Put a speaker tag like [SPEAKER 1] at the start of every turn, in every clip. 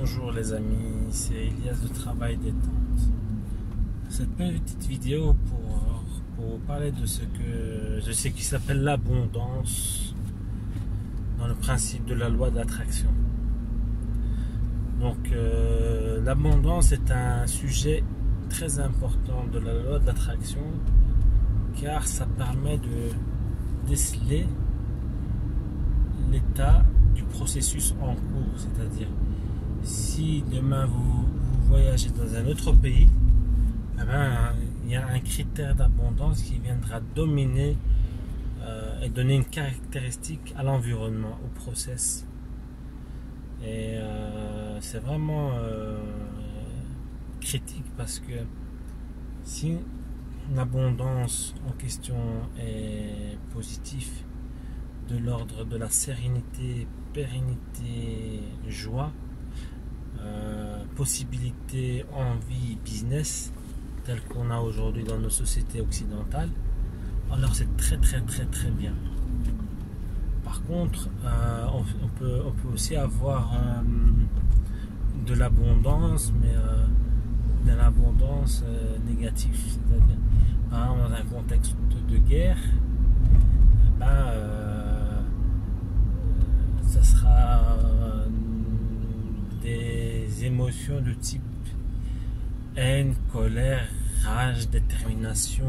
[SPEAKER 1] Bonjour les amis, c'est Elias de Travail Détente. Cette petite vidéo pour vous parler de ce que je sais qui s'appelle l'abondance dans le principe de la loi d'attraction. Donc l'abondance est un sujet très important de la loi de l'attraction car ça permet de déceler l'état du processus en cours, c'est-à-dire si demain vous voyagez dans un autre pays, eh ben, il y a un critère d'abondance qui viendra dominer et donner une caractéristique à l'environnement, au process. Et c'est vraiment critique parce que si l'abondance en question est positive, de l'ordre de la sérénité, pérennité, joie, possibilité, envie, business, tel qu'on a aujourd'hui dans nos sociétés occidentales, alors c'est très bien. Par contre, on peut aussi avoir de l'abondance, mais de l'abondance négative, c'est-à-dire par exemple dans un contexte de guerre, ça sera des émotions de type haine, colère, rage, détermination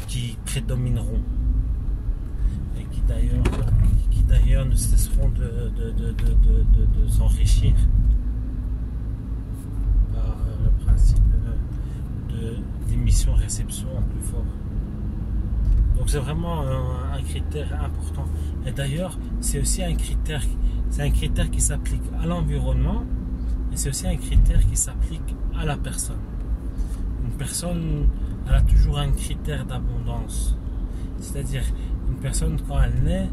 [SPEAKER 1] qui prédomineront et qui d'ailleurs ne cesseront de s'enrichir par le principe d'émission-réception en plus fort. Donc c'est vraiment un critère important. Et d'ailleurs, c'est aussi un critère qui s'applique à l'environnement, et c'est aussi un critère qui s'applique à la personne. Une personne, elle a toujours un critère d'abondance. C'est-à-dire, une personne, quand elle naît,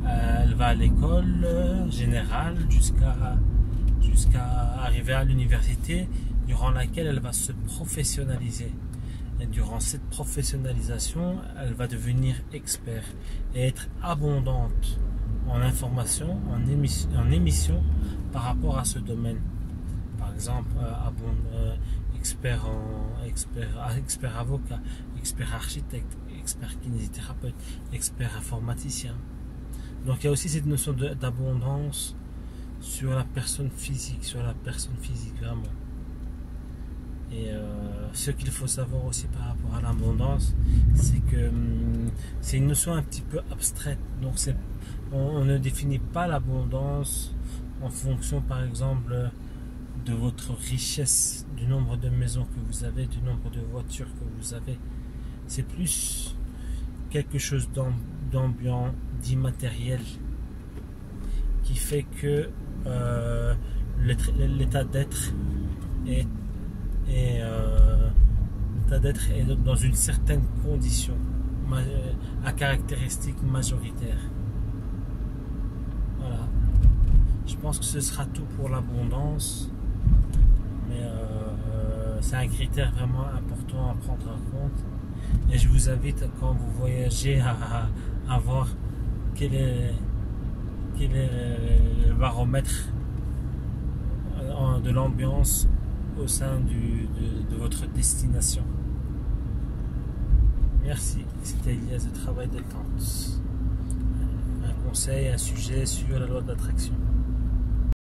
[SPEAKER 1] elle va à l'école générale jusqu'à arriver à l'université, durant laquelle elle va se professionnaliser. Et durant cette professionnalisation, elle va devenir expert et être abondante en information, en émission par rapport à ce domaine. Par exemple, expert avocat, expert architecte, expert kinésithérapeute, expert informaticien. Donc il y a aussi cette notion d'abondance sur la personne physique, vraiment. Et ce qu'il faut savoir aussi par rapport à l'abondance, c'est que c'est une notion un petit peu abstraite. Donc on ne définit pas l'abondance en fonction, par exemple, de votre richesse, du nombre de maisons que vous avez, du nombre de voitures que vous avez. C'est plus quelque chose d'ambiant, d'immatériel, qui fait que l'état d'être est dans une certaine condition à caractéristiques majoritaires. Voilà. Je pense que ce sera tout pour l'abondance, mais c'est un critère vraiment important à prendre en compte. Et je vous invite, quand vous voyagez, à voir quel est le baromètre de l'ambiance au sein de votre destination. Merci, c'était Elias de Travail Détente. Un conseil, un sujet sur la loi d'attraction.